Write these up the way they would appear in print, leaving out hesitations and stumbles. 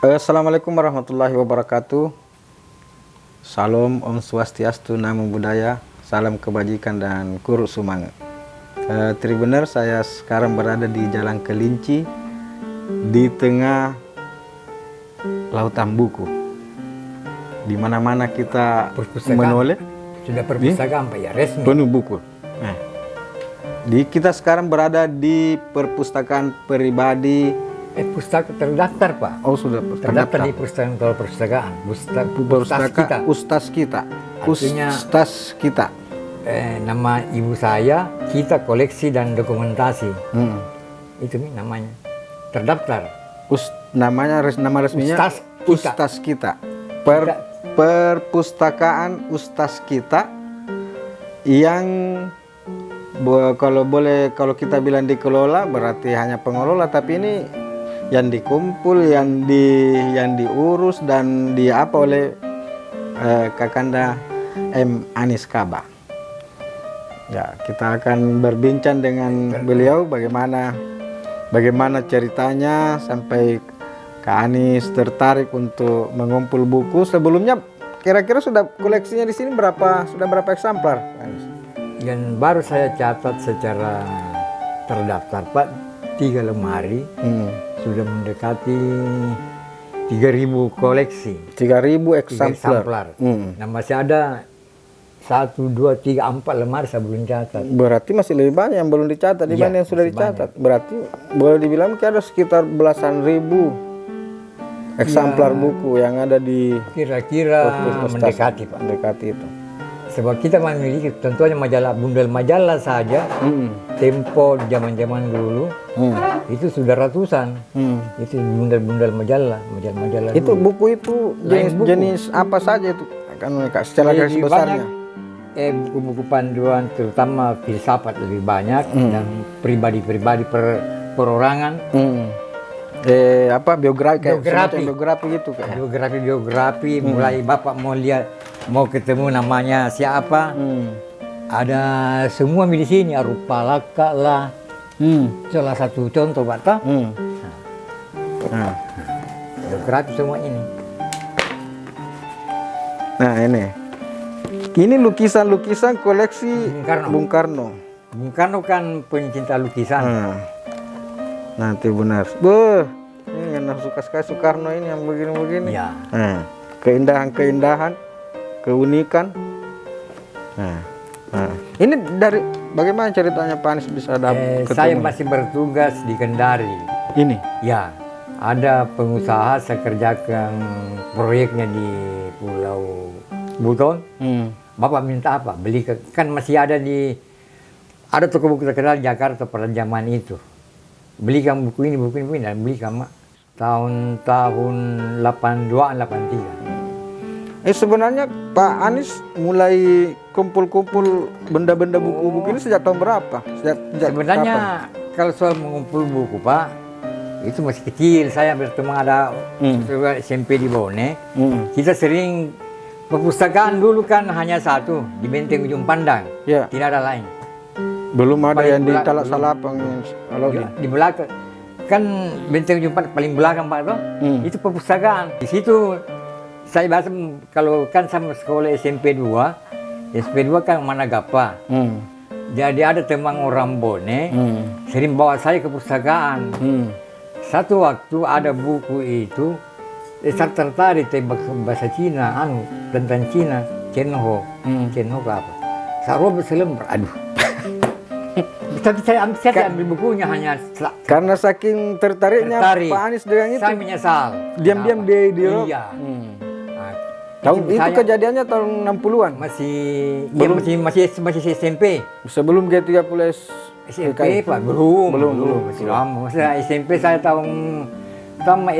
Assalamualaikum warahmatullahi wabarakatuh. Salam, Om Swastiastu, Namo Buddhaya, salam kebajikan dan kuruk sumanga. Tribuners, saya sekarang berada di Jalan Kelinci, di tengah lautan buku. Di mana-mana kita menoleh, sudah perpustakaan Pak ya, resmi. penuh buku. Kita sekarang berada di perpustakaan pribadi. Pustaka terdaftar Pak. Oh, sudah Terdaftar di perpustakaan. Pustaka Ustaz kita. Artinya, Ustaz kita. Nama ibu saya, kita koleksi dan dokumentasi. Itu nih namanya. Terdaftar. Nama resminya Ustaz kita. Ustaz kita. Perpustakaan Ustaz kita yang kalau kita bilang dikelola berarti hanya pengelola, tapi ini yang dikumpul, yang diurus dan diapa oleh Kakanda M. Anis Kaba. Ya, kita akan berbincang dengan beliau bagaimana ceritanya sampai Kak Anis tertarik untuk mengumpul buku. Sebelumnya kira-kira sudah koleksinya di sini sudah berapa eksemplar, Anis? Yang baru saya catat secara terdaftar Pak, 3 lemari. Sudah mendekati 3.000 koleksi. 3.000 eksemplar. Nah, masih ada 1, 2, 3, 4 lemari saya belum catat. Berarti masih lebih banyak yang belum dicatat dibanding yang sudah dicatat. Berarti boleh dibilang ada sekitar belasan ribu eksemplar buku yang ada di kira-kira mendekati Pak. Mendekati itu. Sebab kita memiliki tentunya bundel majalah saja. Tempo zaman-zaman dulu itu sudah ratusan. Itu bundel majalah itu dulu. buku itu jenis apa saja itu kan secara garis besarnya? Buku-buku panduan terutama filsafat lebih banyak dan pribadi-pribadi perorangan. Biografi gitu kayak. Biografi mulai Bapak mau ketemu namanya siapa. Ada semua di sini, rupa laka lah. Salah satu contoh Pak. Biografi semua ini. Nah, ini lukisan koleksi Bung Karno. Bung Karno kan pencinta lukisan. Nanti benar. Ini yang suka sekali Soekarno ini yang begini-begini. Ya. Keindahan, keunikan. Ini dari bagaimana ceritanya Pak Anis bisa ketemu? Saya masih bertugas di Kendari. Ini? Ya, ada pengusaha saya kerjakan proyeknya di Pulau Buton. Bapak minta apa? Beli kan masih ada toko buku terkenal di Jakarta pada zaman itu. Belikan buku ini dan belikan tahun 82-an 83. Sebenarnya Pak Anis mulai kumpul-kumpul benda-benda buku-buku ini sejak tahun berapa? Sejak sebenarnya kapan? Kalau soal mengumpul buku Pak, itu masih kecil. Saya bertemu ada SMP di Bone. Kita sering perpustakaan dulu kan hanya satu di Benteng Ujung Pandang. Ya. Tidak ada lain. Belum ada paling yang di Talak Salapang. Di belakang kan Benteng Ujung Pandang paling belakang Pak toh. Itu perpustakaan. Di situ saya bahas kalau kan sama sekolah SMP 2 kan Managapa. Jadi ada teman orang Bone sering bawa saya ke perpustakaan. Satu waktu ada buku itu saya tertarik bahasa Cina, tentang Cina, Chenho apa? Saya robek selembar, aduh. Tapi saya ambil bukunya hanya karena saking tertariknya Pak Anis dengan itu. Saya menyesal. Diam-diam di Iya. Itu kejadiannya tahun 60-an. Masih SMP. Sebelum G30 SMP Pak, belum. Masih lama. Maksudnya SMP saya tahun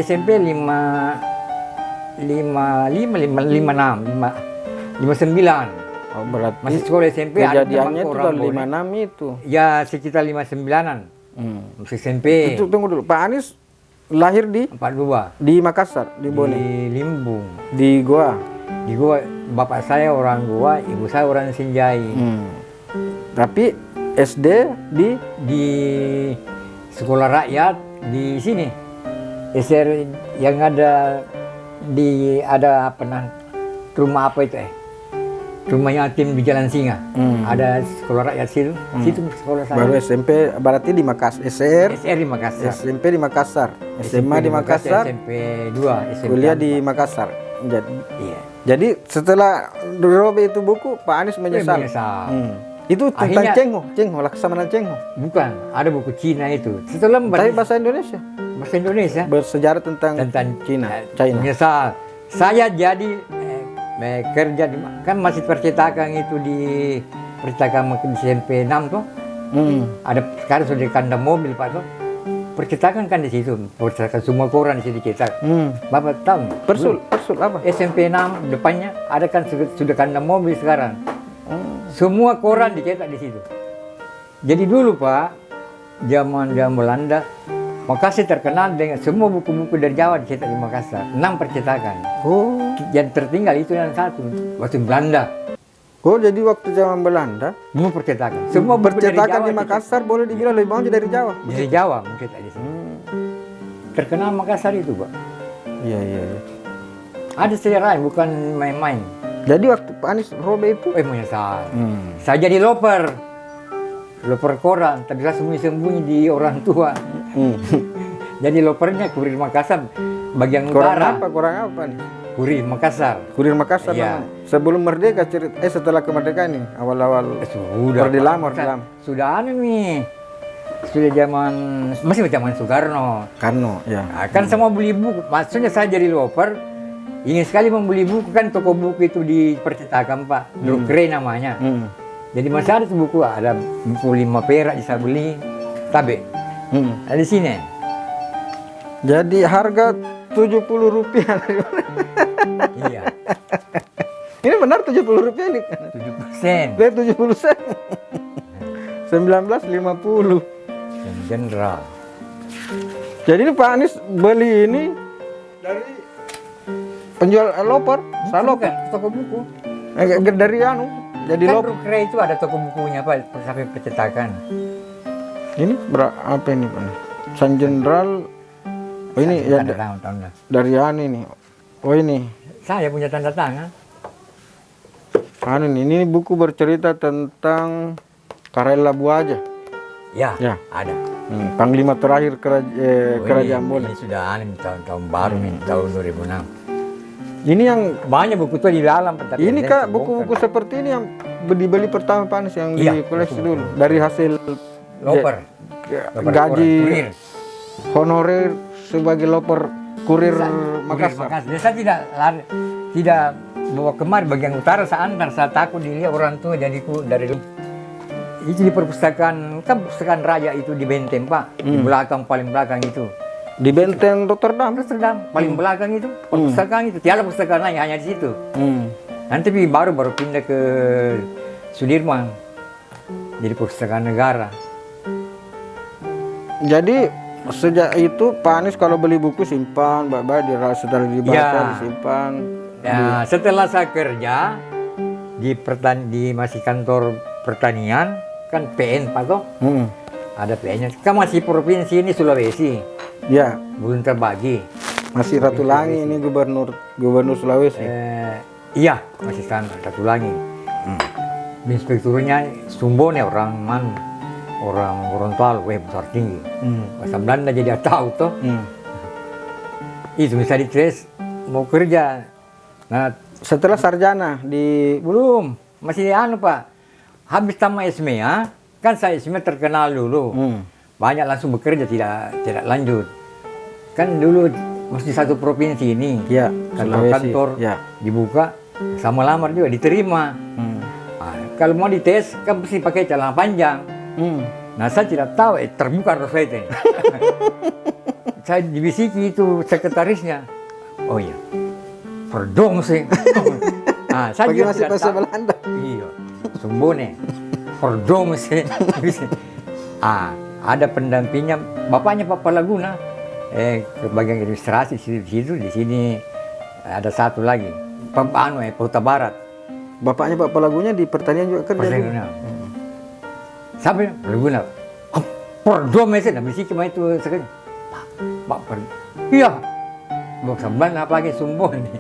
SMP 59. Oh, berarti masih sekolah SMP kejadiannya itu tahun 56 itu. Ya, sekitar 59-an. Masih SMP. Itu tunggu dulu. Pak Anis lahir di 42. Di Makassar, di Bone. Di Limbung. Di Goa. Di Goa, bapak saya orang Goa, ibu saya orang Sinjai. Tapi SD di sekolah rakyat di sini. SR yang ada ada apa rumah apa itu rumah yatim di Jalan Singa. Ada sekolah rakyat situ. Situ sekolah saya. Baru SMP berarti di Makassar. SR di Makassar. SMP di Makassar. SMA di Makassar. SMP 2, SMP Kuliah di Makassar. Iya. Jadi setelah dirobe itu buku, Pak Anies menyesal. Itu tentang Akhirnya, Cengho, Laksamana Cengho. Bukan, ada buku Cina itu. Setelah Tapi bahasa Indonesia. Bahasa Indonesia. Bersejarah tentang China. Menyesal. Saya jadi kerja kan masih percetakan itu di percetakan di SMP 6 tuh. Ada sekarang sudah di kandang mobil Pak tuh. Percetakan kan di situ, percetakan semua koran di situ cetak. Bapak tahu? Persul apa? SMP 6 depannya ada kan sudah kandang mobil sekarang. Semua koran dicetak di situ. Jadi dulu Pak, zaman Belanda, Makassar terkenal dengan semua buku-buku dari Jawa dicetak di Makassar. 6 percetakan. Yang tertinggal itu yang satu waktu Belanda. Jadi waktu zaman Belanda, semua percetakan. Semua buku percetakan dari di Makassar boleh dibilang lebih banyak dari Jawa. Dari Jawa mencetak di sini. Terkenal Makassar itu Pak. Iya. Ada selera bukan main-main. Jadi waktu Pak Anies robe itu, menyesal. Saya jadi loper koran, tapi saya sembunyi-sembunyi di orang tua. Jadi lopernya Kurir Makassar bagian utara. Koran apa nih? Kurir Makassar. Kurir Makassar. Iya. Sebelum merdeka setelah kemerdekaan nih, awal-awal. Sudah. Sudah nih. Sudah masih zaman Soekarno. Ya. Nah, kan semua beli buku. Maksudnya saya jadi loper. Ingin sekali membeli buku kan toko buku itu di percetakan Pak. Drukre namanya. Jadi masih ada tuh buku, ada buku 5 perak bisa beli. Tabe. Ada di sini. Jadi harga Rp70. Iya. Ini benar Rp70 ini. 7%. 70 sen. 1950. Jenderal. Jadi ini Pak Anies beli ini dari penjual loper, salop Bukan, toko buku. dari jadi Kan loper. Drukre itu ada toko bukunya Pak, sampai percetakan. Ini apa ini Pak? San Jenderal. Oh ini ya Tahun-tahun. dari ini. Oh ini. Saya punya tanda tangan. Ini buku bercerita tentang Karela Buaja. Ya, Ya. ada. Panglima terakhir kerajaan Boleh. Ini sudah tahun baru nih, tahun 2006. Ini yang Banyak buku itu di dalam. tapi ini saya Kak, buku-buku seperti ini yang dibeli pertama Pak Anies yang Iya, dikoleksi betul. dulu dari hasil Loper. Loper gaji kurir. honorer sebagai loper kurir Kurir Makassar. Jadi saya tidak bawa kemari bagian utara, saya antar, saya takut dilihat orang tua dari itu di perpustakaan, kan perpustakaan raja itu di Benteng Pak, di belakang, paling belakang itu. Di Benteng Rotterdam. Paling belakang itu, perpustakaan itu, tiada perpustakaan lain, hanya di situ. Nanti baru pindah ke Sudirman, jadi perpustakaan negara. Jadi sejak itu Pak Anies kalau beli buku simpan, baik-baik setelah dibaca Ya. disimpan. Nah, setelah saya kerja di masih kantor pertanian, kan PN Pak toh, ada PN-nya. Kan masih provinsi ini Sulawesi, Ya, belum terbagi. masih Ratulangi ini gubernur Sulawesi. Iya, masih sana Ratulangi. Inspekturnya Sumbone orang Gorontalo, besar tinggi. Bahasa Belanda jadi tahu toh. Itu bisa dites mau kerja. Nah, Setelah sarjana belum, masih Pak. Habis tamat SMA, kan saya SMA terkenal dulu. Banyak langsung bekerja, tidak lanjut. Kan dulu mesti satu provinsi ini. Ya, Kantor ya. dibuka, sama lamar juga diterima. Kalau mau dites, kan mesti pakai celana panjang. Nah, saya tidak tahu, terbuka rasa itu. Saya dibisiki itu sekretarisnya. Oh iya, perdom sih. Saya Bagi juga masih tidak bahasa tahu. Belanda. Iya, Sumbone, perdom sih. Ada pendampingnya, bapaknya Pak Palaguna. Ke bagian administrasi di sini ada satu lagi, Kota Barat. Bapaknya Pak Pelagunya di pertanian juga kerja. Pertanian. Sampai Palaguna, perdom sih, nah bisik cuma itu sekali. Pak, Pak pergi. Iya. Bok Samban apalagi Sumbon nih.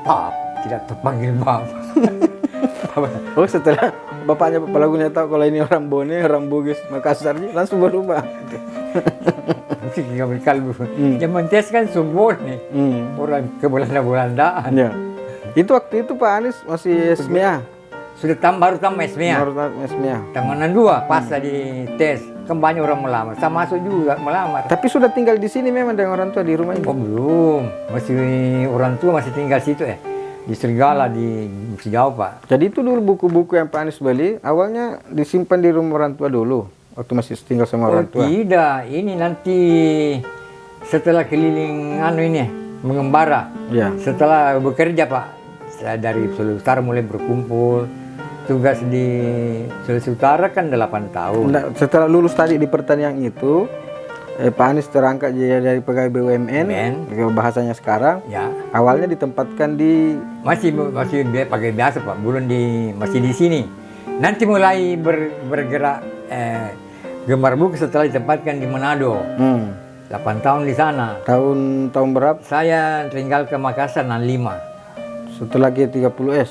Pak tidak terpanggil Bapak. Oh, setelah bapaknya Pelagunya tahu kalau ini orang Bone, orang Bugis, Makassar, langsung berubah. Mungkin kami kalbu. Yang mentes kan Sumbon nih. Orang ke Belanda-Belandaan. Ya. Itu waktu itu Pak Anies masih SMEA. Sudah baru tambah SMEA. Baru SMEA. Tanganan 2 pas tadi tes. Kan banyak orang melamar. Saya masuk juga melamar. Tapi sudah tinggal di sini memang dengan orang tua di rumah ini. Oh belum. Masih orang tua masih tinggal situ ya. Di Serigala di Sejauh Pak. Jadi itu dulu buku-buku yang Pak Anies beli awalnya disimpan di rumah orang tua dulu waktu masih tinggal sama orang tua. Tidak, ini nanti setelah keliling mengembara. Ya. Setelah bekerja Pak, saya dari Sulawesi Utara mulai berkumpul. Tugas di Sulawesi Utara kan 8 tahun. Nah, setelah lulus tadi di pertanian itu, Pak Anies terangkat jadi dari pegawai BUMN, bahasanya sekarang. Ya. Awalnya ditempatkan di Masih pakai biasa Pak, masih di sini. Nanti mulai bergerak gemar buku setelah ditempatkan di Manado. 8 tahun di sana. tahun berapa? Saya tinggal ke Makassar 65. Setelah G30S.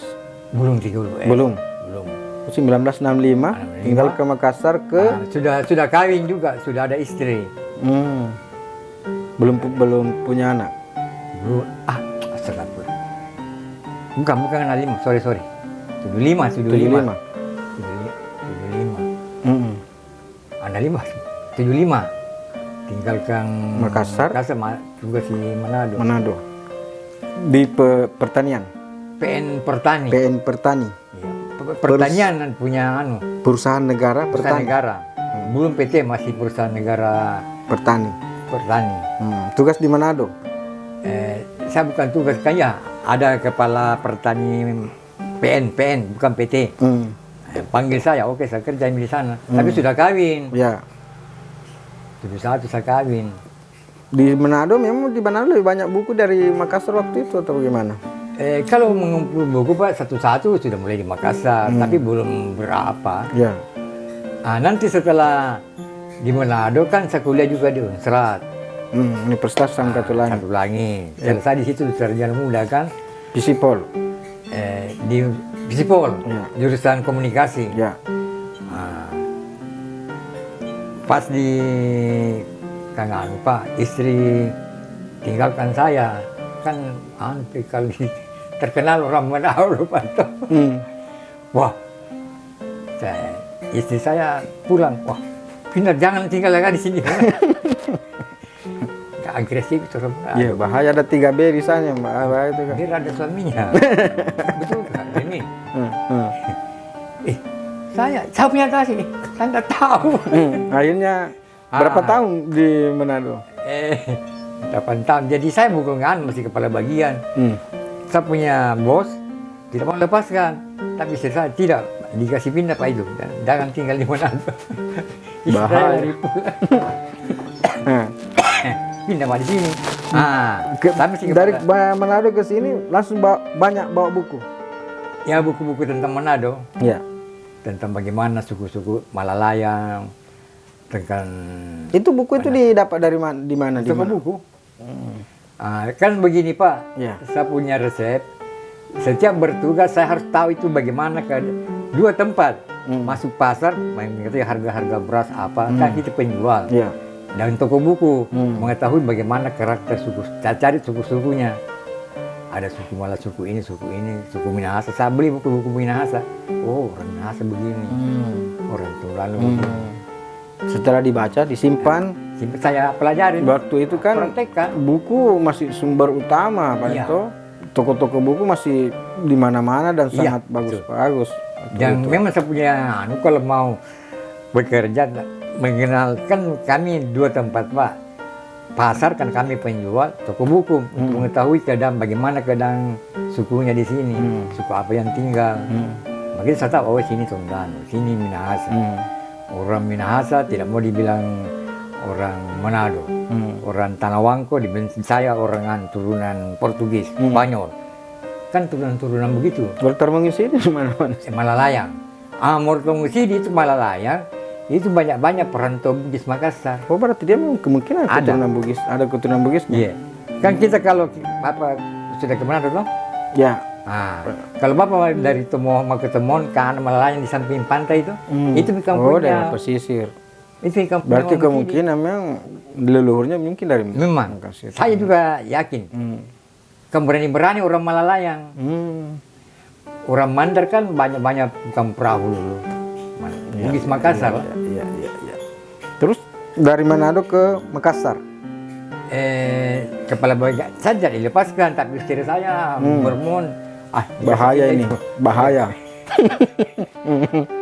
Belum 30. Belum. Belum. 1965 tinggal ke Makassar ke Sudah kawin juga, sudah ada istri. belum punya anak. Belum. Astagfirullah. Bukan 65, sorry. 75. 75. 75. Anda 75. Tinggalkan Makassar. juga si Manado. Di pertanian. PN Pertani. PN Pertani. Iya. Pertanian punya Perusahaan negara perusahaan Pertani. negara. Belum PT, masih perusahaan negara Pertani. Tugas di Manado. Saya bukan tugas kaya. Ada kepala pertani PN bukan PT. Panggil saya, oke saya kerja di sana. Tapi sudah kawin. Ya. 71 saya kawin. Di Manado memang lebih banyak buku dari Makassar waktu itu atau bagaimana? Kalau mengumpul buku Pak satu-satu sudah mulai di Makassar, tapi belum berapa. Ya. Nanti setelah di Manado kan saya kuliah juga di Unsrat. Universitas Samratulangi. Samratulangi. Selesai di situ sarjana muda kan. Visipol. Di Visipol, Ya. jurusan komunikasi. Ya. Pas di Pak, istri tinggalkan saya kan kalau terkenal orang Manado Pak. Wah, istri saya pulang, wah pindah jangan tinggal lagi di sini. Gak agresif itu orang Manado. Iya, bahaya ada 3B di sana, bahaya itu kan. Dia ada suaminya. Betul kan ini? Saya punya kasih nih, saya nggak tahu. Akhirnya berapa tahun di Manado? 8 tahun. Jadi saya bukan masih kepala bagian. Saya punya bos, tidak mau lepaskan. Tapi istri saya tidak, dikasih pindah Pak itu. Jangan tinggal di Manado. Istri saya lari pulang. Pindah Pak di sini. Dari Manado ke sini langsung banyak bawa buku? Ya buku-buku tentang Manado. Ya. Tentang bagaimana suku-suku Malalayang, tentang itu buku itu didapat dari di mana? Toko buku. Kan begini Pak, Ya. saya punya resep. Setiap bertugas saya harus tahu itu bagaimana ke 2 tempat. Masuk pasar, mengetahui harga-harga beras apa, kan kita penjual. Ya. Dan toko buku, mengetahui bagaimana karakter suku, saya cari suku-sukunya. Ada suku Malah, suku ini, suku Minahasa. Saya beli buku-buku Minahasa. Oh, orang Minahasa begini. Orang Tulanu begini. Setelah dibaca, disimpan. Saya pelajari. Waktu itu kan praktekkan. buku masih sumber utama, Pak Ito. Toko-toko buku masih di mana-mana dan sangat bagus-bagus. Dan memang saya punya kalau mau bekerja, mengenalkan kami 2 tempat Pak. Pasar kan kami penjual, toko buku untuk mengetahui bagaimana keadaan sukunya di sini, suku apa yang tinggal. Makanya saya tahu, oh sini Tondano, sini Minahasa. Orang Minahasa tidak mau dibilang orang Manado, orang Tanawangko dibilang saya orang turunan Portugis, Spanyol. Kan turunan-turunan begitu. Mortar mengisi di mana-mana. Malalayang. Mortar mengisi itu Malalayang. itu banyak perantau Bugis Makassar. Oh, berarti dia memang kemungkinan Ada. keturunan Bugis, ada keturunan Bugisnya. Iya. Kan kita kalau Bapak sudah kemana tuh? Ya. Nah, kalau Bapak dari Tomohon mau ke Temon, kanan Malalayang di samping pantai itu di Oh, kampungnya. daerah pesisir. Itu di kampungnya Berarti orang kemungkinan memang leluhurnya mungkin dari Kini. Memang. Makassar. Saya juga yakin. Kan berani-berani orang Malalayang. Orang Mandar kan banyak tukang perahu dulu. Bugis Makassar. Iya. Terus dari Manado ke Makassar. Kepala bagian saja dilepaskan, tapi istri saya bermohon. Bahaya ini, bahaya.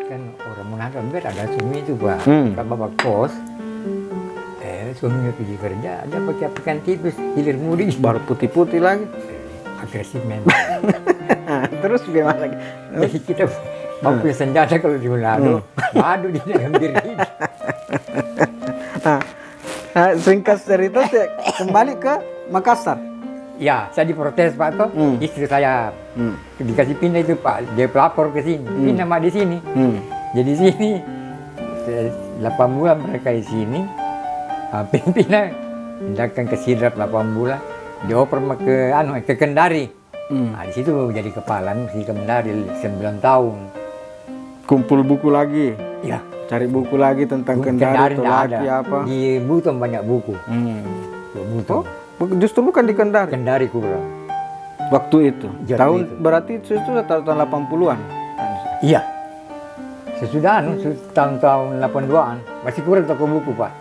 Kan orang Manado ada suami itu Pak. Kan bapak kos. Suaminya pergi kerja, dia pakai pakaian tipis, hilir mudi. Baru putih-putih lagi. Agresif memang. Terus gimana lagi? Jadi kita mau punya senjata kalau di Manado, madu dia ambil diri. Nah, singkat cerita saya kembali ke Makassar. Ya, saya diprotes Pak toh. Istri saya dikasih pindah itu Pak, dia pelapor ke sini, pindah mak di sini. Jadi sini 8 bulan mereka di sini, pindahkan ke Sidrap 8 bulan, dioper ke Kendari. Nah, di situ jadi kepala misi Kendari 9 tahun. Kumpul buku lagi. Ya, Cari buku lagi tentang Kendari, nggak Tolaki apa. Di Buton banyak buku. Buton. Justru bukan di Kendari. Kendari kurang. Waktu itu. Jadi Tahun itu. berarti itu sudah tahun 80-an. Iya. Sesudah tahun-tahun 82-an masih kurang toko buku Pak.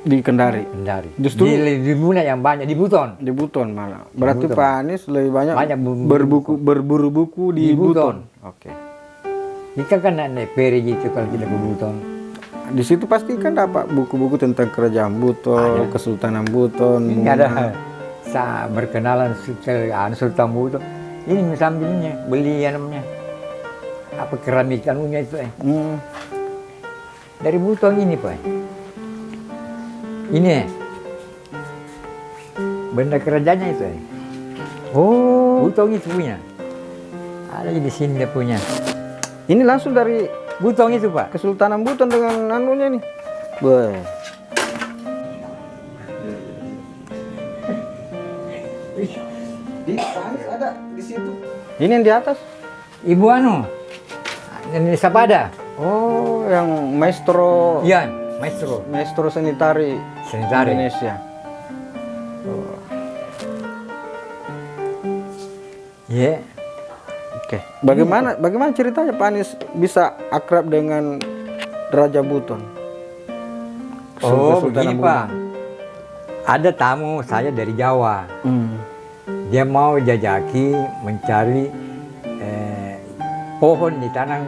Di Kendari. Kendari. Justru- di Muna yang banyak di Buton. Di Buton malah. Berarti Buton. Pak Anies lebih banyak, Banyak berburu buku di, Di Buton. Oke. Ikan kan naik peri gitu kalau kita ke Buton. Di situ pasti kan dapat buku-buku tentang kerajaan Buton, Kesultanan Buton. Ini ada saya berkenalan Sultan Buton. Ini sambilnya beli namanya apa keramik anunya itu dari Buton ini Pak. Ini benda kerajaannya itu. Oh, Buton itu punya. Ada di sini dia punya. ini langsung dari Buton itu Pak. Kesultanan Buton dengan anunya nih. Wah. Di Panis ada di situ. Ini yang di atas. Ibu anu, ini Sapada. Oh, yang maestro Iya, maestro. maestro sanitari Sanitari. Indonesia. Iya. Oke. Bagaimana ceritanya Pak Anies bisa akrab dengan Raja Buton? Oh, Kesultanan begini Pak. Ada tamu saya dari Jawa. Dia mau jajaki mencari pohon di tanah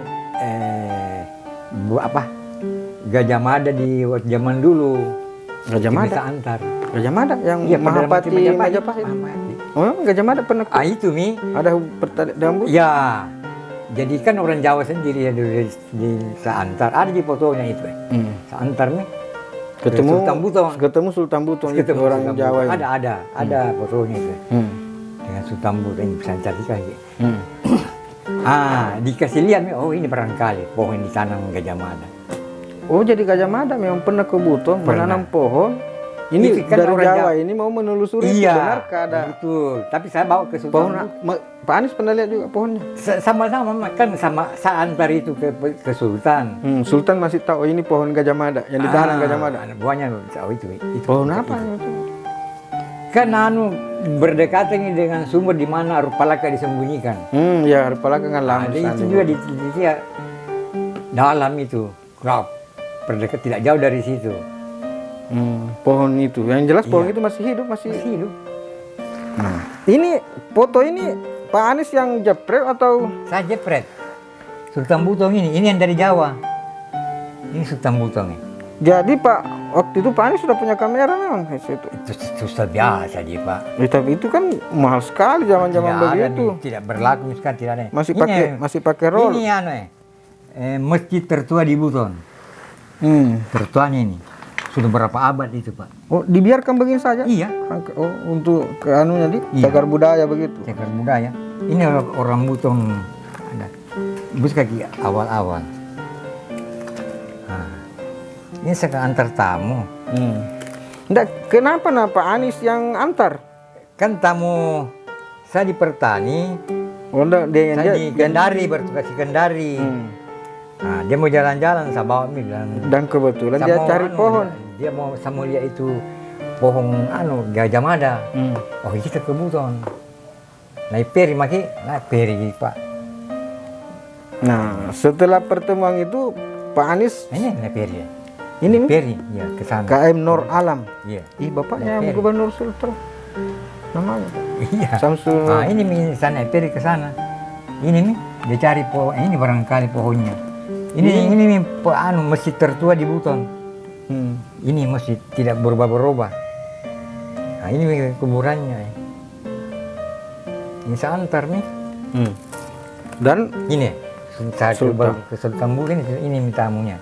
Gajah Mada di zaman dulu. Gajah Di Mada. Desa Antar. Gajah Mada yang Iya, Perdana Mahapati Menteri Majapahit. Mahapati. Oh, Gajah Mada pernah Itu Mi. ada dengan Buton? Ya. Jadi kan orang Jawa sendiri ya di Saantar. Ada di fotonya itu. Saantar nih. Ketemu Sultan Buton. Ketemu Sultan Buton itu orang Sultan Jawa Buton. ini. Ada fotonya itu. Dengan Sultan Buton ini bisa cantik lagi. Dikasih lihat nih, oh ini barangkali pohon di tanam Gajah Mada. Oh, jadi Gajah Mada memang pernah ke Buton Pernah. menanam pohon. Ini Itu kan dari orang Jawa Jawa. ini mau menelusuri itu Iya, benarkah ada betul. Tapi saya bawa ke Sultan pohon. Buton. Pak Anies pernah lihat juga pohonnya. Sama-sama kan sama Saantar itu ke Sultan. Sultan masih tahu ini pohon Gajah Mada yang ditanam Gajah Mada. Buahnya tahu itu. Pohon apa itu? Kan berdekatan ini dengan sumber di mana Rupalaka disembunyikan. Ya, Rupalaka kan lama. Itu juga di dalam itu. Krap. Berdekat tidak jauh dari situ. Pohon itu. Yang jelas pohon Iya. itu masih hidup, masih. Masih hidup. Ini foto ini Pak Anies yang jepret atau Saya jepret. Sultan Buton ini yang dari Jawa. Ini Sultan Buton ini. jadi Pak waktu itu Pak Anies sudah punya kamera memang di situ. Itu sudah biasa dia Pak. Tapi itu kan mahal sekali zaman-zaman Tidak ada begitu. nih, tidak berlaku misalkan tidak ada. Masih pakai roll. Ini masjid tertua di Buton. Tertuanya ini sudah berapa abad itu Pak? Oh, dibiarkan begini saja? Iya. Oh, untuk ke anunya Iya. cagar budaya begitu. Cagar budaya. Ini orang Buton ada. Bus kaki awal-awal. Ini saya antar tamu. Nggak, kenapa Pak Anies yang antar? Kan tamu saya di Pertani, Oh, enggak, saya di Kendari, bertugas di Kendari. Nah, dia mau jalan-jalan, saya bawa bilang. Dan kebetulan Saya dia mau cari pohon. Dia mau sama lihat itu pohon Gajah Mada. Oh, kita ke Buton. Naik peri naik peri Pak. Nah, setelah pertemuan itu Pak Anies Ini naik peri ya. ini Peri, ya ke sana. KM Nur Alam. Iya. Bapaknya Naik peri. Gubernur Sultra. Namanya. Iya. Samsul. Ah, ini sana naik peri ke sana. Ini nih, dia cari pohon. Ini barangkali pohonnya. Ini masjid tertua di Buton. Ini masjid tidak berubah-berubah. Nah, ini kuburannya. Ini saya antar nih. Dan Ini saya coba ke Sultan Buton ini tamunya.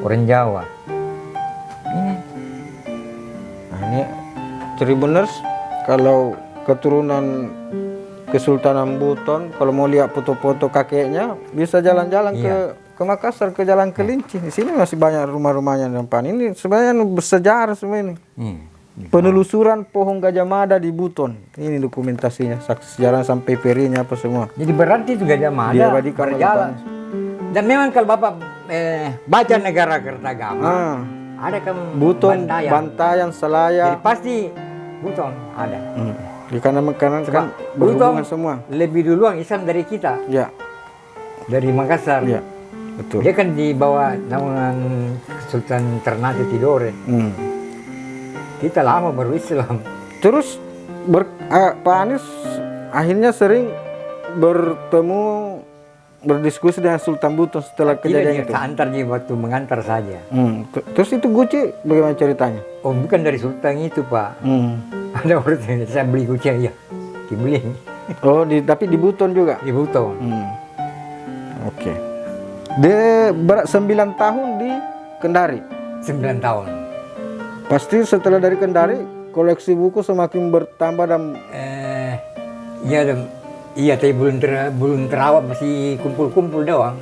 Orang Jawa. Ini. nah, ini Tribuners kalau keturunan Kesultanan Buton, kalau mau lihat foto-foto kakeknya bisa jalan-jalan ke Makassar, ke Jalan Kelinci. Di sini masih banyak rumah-rumahnya depan. Ini sebenarnya bersejarah semua ini. Penelusuran pohon Gajah Mada di Buton. Ini dokumentasinya, saksi sejarah sampai perinya apa semua. Jadi berarti itu Gajah Mada Diabadikan oleh berjalan. Pak Dan memang kalau Bapak baca Negara Kertagama, ada kan Buton, Bantayan. Bantayan, Selaya. Jadi pasti Buton ada. Di kanan kan berhubungan semua. Lebih duluan Islam dari kita, Ya, dari Makassar. ya, betul. Dia kan di bawah naungan Sultan Ternate Tidore. Kita lama baru Islam. Terus Pak Anies akhirnya sering bertemu, berdiskusi dengan Sultan Buton setelah kejadian itu. Saya antar dia waktu mengantar saja. Terus itu Guci bagaimana ceritanya? Oh, bukan dari Sultan itu Pak. Ada orang yang saya beli kucing ya, dibeli Oh, tapi di Buton juga? di Buton. Oke. Dia 9 tahun di Kendari. 9 tahun. Pasti setelah dari Kendari, koleksi buku semakin bertambah dan Iya, tapi belum terawat, masih kumpul-kumpul doang.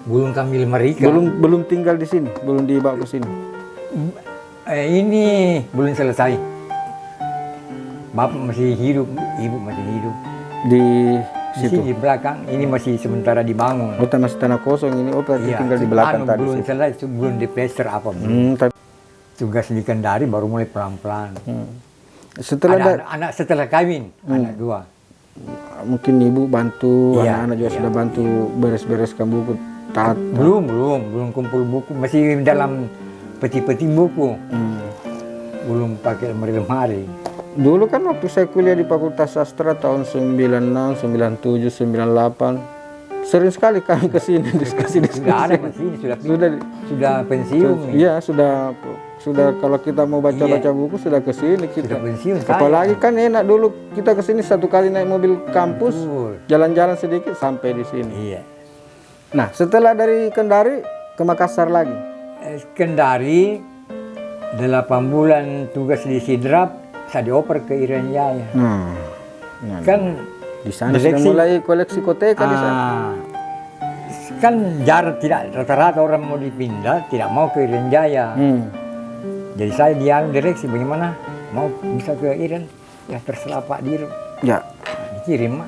Belum kambil mereka. belum tinggal di sini, belum dibawa ke sini. Ini belum selesai. Bapak masih hidup, ibu masih hidup. Di Di situ. sini di belakang, ini masih sementara dibangun. Oh, masih tanah kosong ini. Oh, berarti tinggal di belakang tadi. Belum situ. selesai, belum diplester apa. Tapi Tugas di Kendari baru mulai pelan-pelan. setelah Ada anak setelah kawin, anak 2. mungkin ibu bantu, Iya, anak-anak juga sudah bantu beres-bereskan buku. Belum kumpul buku, masih dalam peti-peti buku. Belum pakai lemari-lemari. Dulu kan waktu saya kuliah di Fakultas Sastra tahun 96, 97, 98, sering sekali kami ke sini diskusi-diskusi. Sudah ada masih sudah pensiun. Iya, sudah kalau kita mau baca-baca buku sudah ke sini kita. Sudah pensiun. Apalagi kan enak dulu kita ke sini satu kali naik mobil kampus, jalan-jalan sedikit sampai di sini. Iya. Nah, setelah dari Kendari ke Makassar lagi. Kendari 8 bulan tugas di Sidrap, saya dioper ke Irian Jaya. Kan di sana sudah mulai koleksi koteka di sana. Kan jarak tidak rata-rata orang mau dipindah tidak mau ke Irian Jaya. Jadi saya direksi bagaimana mau bisa ke Irian, ya terserah Pak Dir. Ya. Dikirim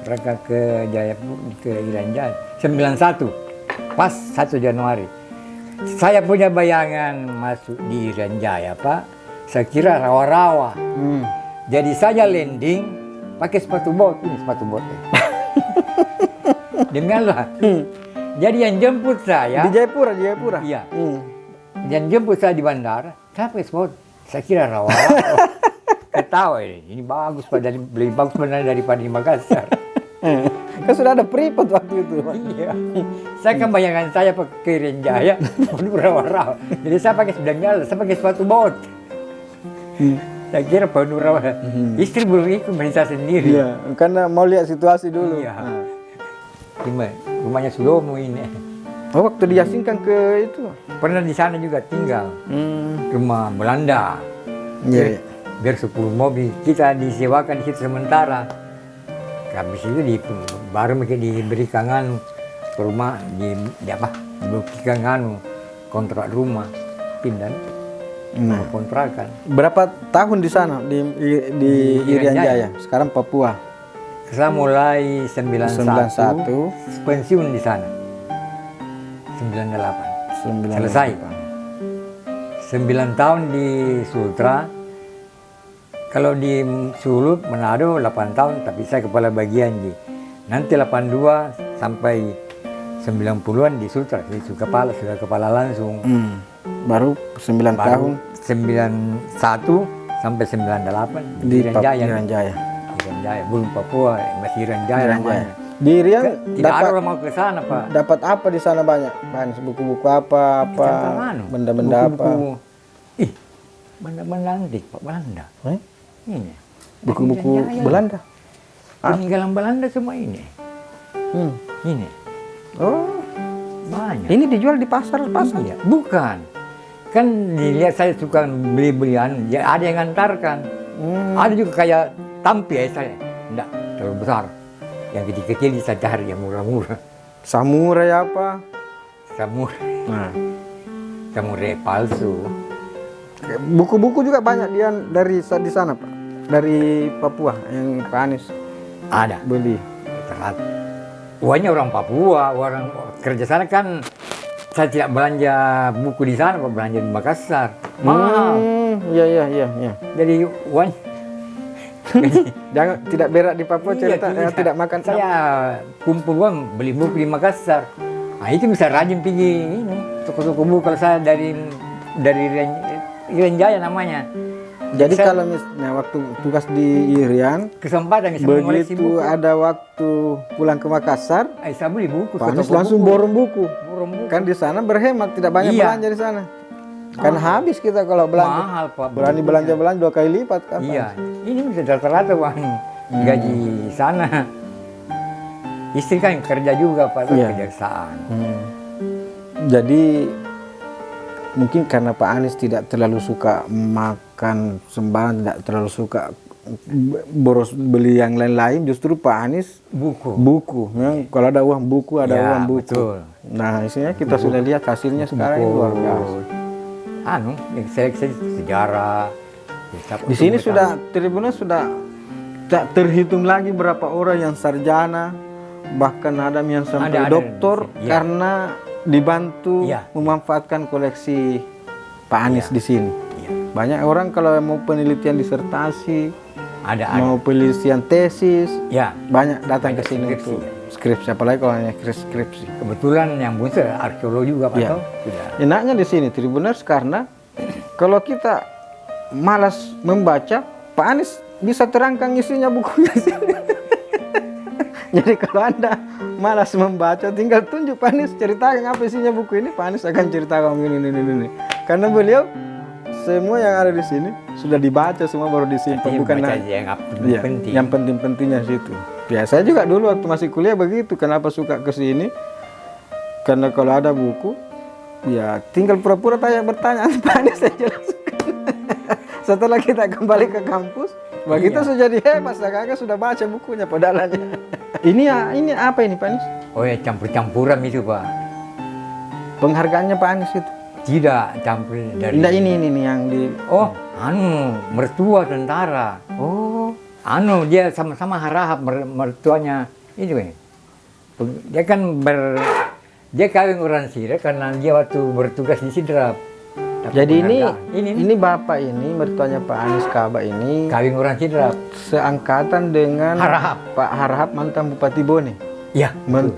mereka ke Jayapura, ke Irian Jaya. 91 pas 1 Januari. Saya punya bayangan masuk di Irian Jaya Pak. Saya kira rawa-rawa. Jadi saya landing pakai sepatu bot. Ini sepatu bot. Dengarlah. Jadi yang jemput saya Di Jayapura. Iya. Yang jemput saya di bandara, saya pakai sepatu. Saya kira rawa-rawa. Ketawa ini bagus Pak, lebih bagus benar daripada di Makassar. Kan sudah ada pripot waktu itu. Iya. Saya kan bayangan saya pakai Irian Jaya, penuh rawa-rawa. Jadi saya pakai saya pakai sepatu bot. Saya kira penuh rawa. Istri belum ikut, saya sendiri. Iya, karena mau lihat situasi dulu. Iya. Rumahnya Sudomo ini. Oh, waktu diasingkan ke itu. Pernah di sana juga tinggal. Rumah Belanda. Iya. Biar 10 mobil kita disewakan di situ sementara. Habis itu baru diberikan rumah diberikan kontrak rumah. pindah Nah, kontrakan. berapa tahun di sana di Irian Jaya? Sekarang Papua. Saya mulai 91 pensiun di sana. 98 selesai. 9 tahun di Sultra. Kalau di Sulut, Manado 8 tahun, tapi saya kepala bagian di. Nanti 82 sampai 90-an di Sultra, sudah kepala langsung. Baru 9 tahun 91 sampai 98 di Irian Jaya. Irian Jaya. Irian Jaya, belum Papua, masih Irian Jaya namanya. Di Irian Tidak ada orang mau ke sana, Pak. dapat apa di sana banyak? Buku-buku apa, benda-benda apa? Ih, benda-benda antik, Pak, Belanda. Ini. Buku-buku Irian Jaya. Belanda. Peninggalan Belanda semua ini. Ini. Oh, Banyak. ini dijual di pasar. Iya, bukan. Kan dilihat saya suka beli-belian, ya ada yang ngantarkan. Ada juga kayak tampi ya saya. Enggak, terlalu besar. Yang kecil-kecil bisa cari yang murah-murah. Samurai apa? Samurai. Nah, Samurai palsu. buku-buku juga banyak dia dari di sana, Pak. Dari Papua yang Pak Anies Ada. beli. Ternyata. Uangnya orang Papua, orang kerja sana kan. Saya tidak belanja buku di sana, Pak, belanja di Makassar. Mahal. Iya. Jadi uang. Jangan tidak berak di Papua cerita tidak makan. Saya kumpul uang beli buku di Makassar. Nah itu bisa rajin pergi ini toko-toko buku kalau saya dari Irian Jaya namanya. Jadi Saya- kalau misalnya waktu tugas di Irian, Kesempatan bisa mengoleksi begitu buku. ada waktu pulang ke Makassar, Saya beli buku. Pak ke Anies toko langsung buku. borong buku. Borong buku. Kan di sana berhemat, tidak banyak Iya. belanja di sana. Kan habis kita kalau belanja. Mahal, Pak. Berani belanja 2 kali lipat kan? Iya, ini bisa rata-rata uang gaji sana. Istri kan kerja juga, Pak, Iya. kejaksaan. Jadi mungkin karena Pak Anies tidak terlalu suka makan sembarang, tidak terlalu suka boros beli yang lain-lain, justru Pak Anies buku. Ya, kalau ada uang buku, ada Ya, uang buku. betul. Nah, isinya kita sudah lihat hasilnya sekarang ini luar biasa. Yang seleksi sejarah. Di sini sudah Tribunal sudah tak terhitung lagi berapa orang yang sarjana, bahkan ada yang sampai Ada doktor di sini, iya. karena dibantu Iya. memanfaatkan koleksi Pak Anies di sini. Iya. Banyak orang kalau mau penelitian disertasi, Ada. mau penelitian tesis, Ya, banyak datang ke Banyak sini skripsi. untuk skripsi, apalagi kalau hanya skripsi. kebetulan yang bungsu arkeologi juga, Pak. Iya. Tahu? Sudah. Enaknya di sini Tribuners karena kalau kita malas membaca, Pak Anies bisa terangkan isinya bukunya di sini. Jadi kalau Anda malas membaca, tinggal tunjuk Pak Anies, ceritakan apa isinya buku ini, Pak Anies akan ceritakan ini. Karena beliau semua yang ada di sini sudah dibaca semua baru disimpan, Artinya bukan baca nah- yang Iya, penting. yang penting-pentingnya situ. Ya, saya juga dulu waktu masih kuliah begitu. Kenapa suka ke sini? Karena kalau ada buku, ya tinggal pura-pura bertanya, Pak Anies saya jelaskan. Setelah kita kembali ke kampus, begitu Iya. sudah jadi hebat, kakak sudah baca bukunya pedalannya. ini apa ini Pak Anies? Oh ya, campur-campuran itu, Pak. Penghargaannya Pak Anies itu? Tidak campur dari. Tidak ini yang di. Oh, mertua tentara. Oh, Dia sama-sama harahap mertuanya itu kan. Dia kan dia kawin orang Sidrap karena dia waktu bertugas di Sidrap. Dapat jadi penghargaan. ini bapak ini mertuanya Pak Anies Kaba ini kawin orang Sidrap. seangkatan dengan Harahap. Pak Harahap mantan Bupati Bone. Ya,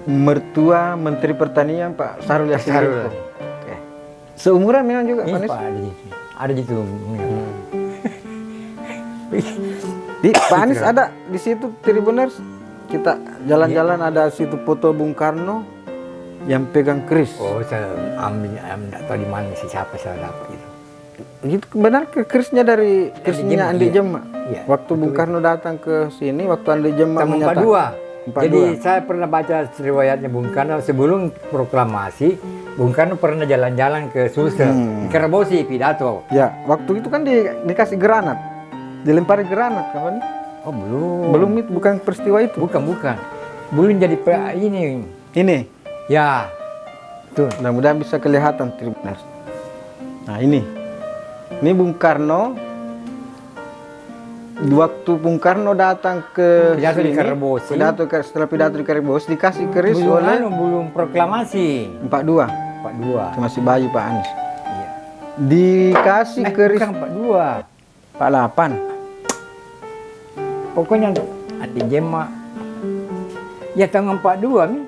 Mertua Menteri Pertanian Pak Sarul Yassin Sarul. Limpo. Oke. Seumuran memang juga Pak ini Anies. Pak ada di situ. Ada di situ. Pak Anies ada di situ Tribuners. Kita jalan-jalan ada situ foto Bung Karno yang pegang keris. Oh, saya tidak tahu di mana siapa saya dapat itu. Gitu benar kerisnya dari kerisnya Andi iya. Jema. Iya, Waktu Bung Karno datang ke sini, waktu Andi Jema Tahun menyatakan 42. Jadi saya pernah baca riwayatnya Bung Karno sebelum proklamasi. Bung Karno pernah jalan-jalan ke Sulsel, Karabosi pidato. ya, waktu itu kan dikasih granat. Dilempari granat kapan? Oh, belum. Belum itu bukan peristiwa itu. Bukan. Belum jadi ini. Ini. Ya. Tuh. Mudah-mudahan bisa kelihatan Tribuners. Nah ini Bung Karno. Waktu Bung Karno datang ke Pidato di sini, Karebosi. setelah pidato di Karebosi dikasih keris oleh belum proklamasi. 42. 42. Masih bayi Pak Anies. Iya. Dikasih keris Bukan 42. 48. Pokoknya Andi Jema. Ya tahun 42 nih.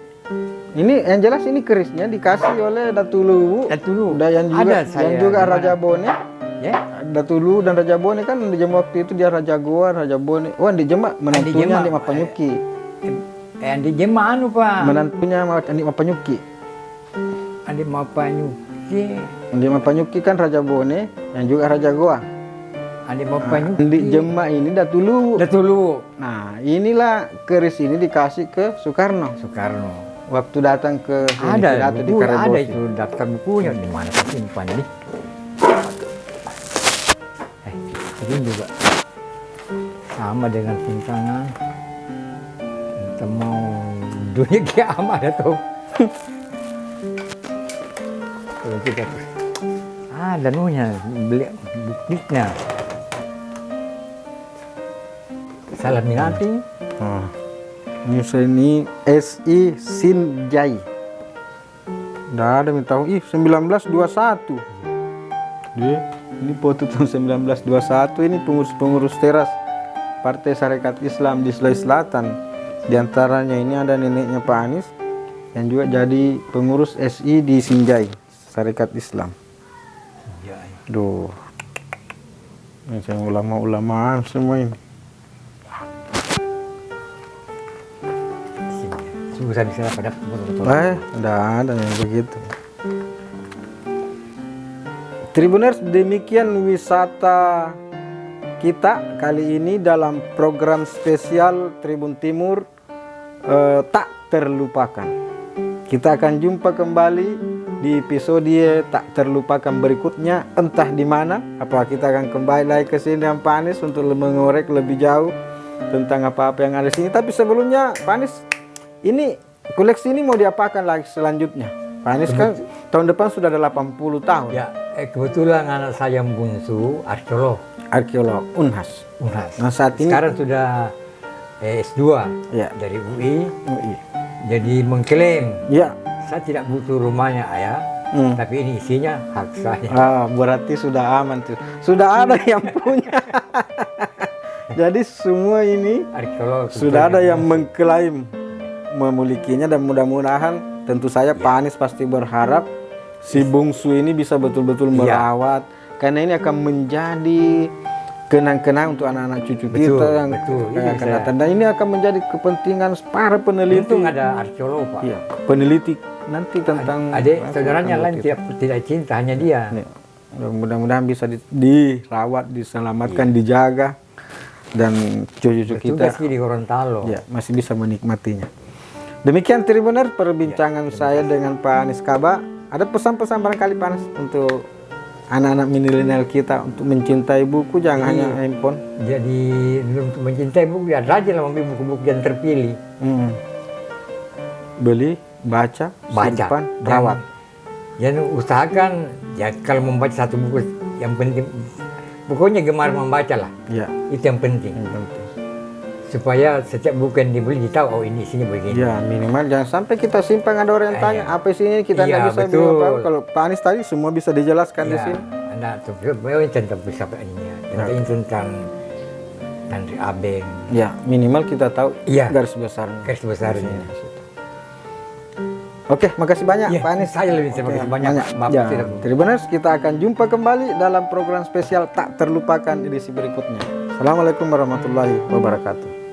Ini yang jelas ini kerisnya dikasih oleh Datu Luwu. Dan yang juga, Ada saya yang juga di Raja mana? Bone. Ya. Datu Luwu dan Raja Bone kan di Jema waktu itu dia Raja Goa, Raja Bone. Oh, di Jema menantunya Jema. Andi Mapanyuki. Andi Jema anu Pak. Menantunya Andi Mapanyuki. Andi Mapanyuki. Andi Mapanyuki kan Raja Bone, yang juga Raja Goa. Andi Mapanyuki. Andi Jema ini Datu Luwu. Udah dulu. Nah, inilah keris ini dikasih ke Soekarno. Soekarno. Waktu datang ke sini, Ada pidato di buku, ada Karebosi. itu daftar bukunya di mana simpan nih. Ini juga sama dengan pintangan. Kita mau dunia kiamat atau kalau kita terus ada nunya beli buktinya. Salam Minati. Oh. Ini SI Sinjai. Nggak ada yang tahu. 1921. Ini foto tahun 1921. Ini pengurus-pengurus teras Partai Sarekat Islam di Sulawesi Selatan. Di antaranya ini ada neneknya Pak Anies yang juga jadi pengurus SI di Sinjai, Sarekat Islam. Duh. Ini saya ulama-ulamaan semua ini. Susah bisa pada betul. Enggak ada yang begitu. Tribuners, demikian wisata kita kali ini dalam program spesial Tribun Timur tak terlupakan. Kita akan jumpa kembali di episode tak terlupakan berikutnya, entah di mana. Apakah kita akan kembali lagi ke sini dengan Pak Anies untuk mengorek lebih jauh tentang apa-apa yang ada di sini. Tapi sebelumnya Pak Anies, ini koleksi ini mau diapakan lagi selanjutnya? Pak Anies kan tahun depan sudah ada 80 tahun. Ya, kebetulan anak saya bungsu Arkeolog Unhas. Nah saat ini sekarang sudah S2 ya, dari UI. Jadi mengklaim ya. saya tidak butuh rumahnya ayah, tapi ini isinya hak saya. Berarti sudah aman tuh. Sudah ada yang punya. Jadi semua ini Arkeolog sudah ada yang mengklaim memilikinya, dan mudah-mudahan tentu saja Pak Anies pasti berharap si bungsu ini bisa betul-betul merawat, karena ini akan menjadi kenang-kenang untuk anak-anak cucu kita yang akan datang, dan ini akan menjadi kepentingan para peneliti. Untung ada arkeolog Pak. Iya, peneliti nanti tentang adik saudaranya lain tidak cinta, hanya dia. Mudah-mudahan bisa dirawat, diselamatkan, dijaga, dan cucu-cucu kita di Gorontalo. Ya, masih bisa menikmatinya. Demikian Tribuner perbincangan saya dengan Pak Anies Kaba. Ada pesan-pesan barangkali Pak Anies untuk anak-anak milenial kita untuk mencintai buku, jangan hanya handphone. Jadi untuk mencintai buku ya rajin lah membeli buku-buku yang terpilih. Beli, baca, simpan, rawat. Jangan usahakan ya kalau membaca satu buku yang penting, pokoknya gemar membaca lah. Ya. Itu yang penting. Supaya setiap buku yang dibeli ditahu, oh ini isinya begini. Ya, minimal jangan sampai kita simpan, ada orang yang tanya apa isinya, kita nggak bisa betul. bilang apa. Kalau Pak Anies tadi semua bisa dijelaskan di sini. Anda tuh tentang pusaka ini, tentang Tanri Abeng. Ya, minimal kita tahu garis besarnya. Garis besarnya. Oke, makasih banyak Pak Anies. Saya lebih terima kasih banyak. Ya, Tribuners, kita akan jumpa kembali dalam program spesial tak terlupakan edisi berikutnya. Assalamualaikum warahmatullahi wabarakatuh.